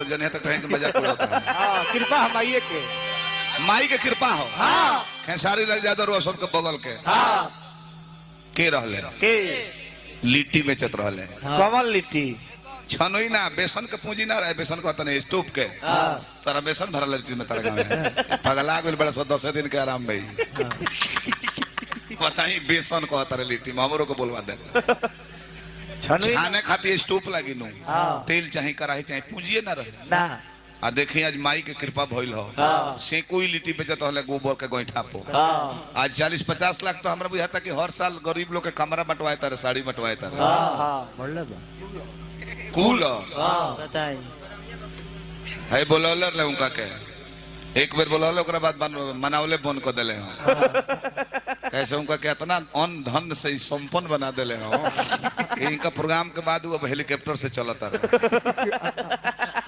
जने तो कहें कि मजाक उड़ाता है। हां कृपा हमाइए के माई के कृपा हो। हां खेसारी लाल यादव रोशन के बगल के हां के रहले के लिट्टी बेचत रहले। कमल लिट्टी छनोई ना बेसन के पूंजी ना रहे बेसन को तने स्टोव के तारा बेसन भरल लिट्टी में तारा गांव में पगला गेल बड़ा 10 दिन के आराम भाई बताई बेसन को तारा लिट्टी में हमरो को बोलवा दे छाने खातिर स्टोव लागी नु तेल चाहे कढ़ाई चाहे पूंजी ना रहे ना आ देखिए आज माई के कृपा भइल हो से कोई लिट्टी बेचत रहले गोबर के गोइठा पो आज 40-50 लाख तो हमरा बुझाता कि हर साल गरीब लोग के कमरा बंटवाए तारे साड़ी बंटवाए तारे हां बढ़ले बा कूल बताई है बोलौलर ले उनका के एक बार बोलौले ओकरा बाद मनावले बन को देले हो कैसे उनका के इतना अन धन से संपन्न बना देले हो इनका प्रोग्राम के बाद वो हेलीकॉप्टर से चलता रहे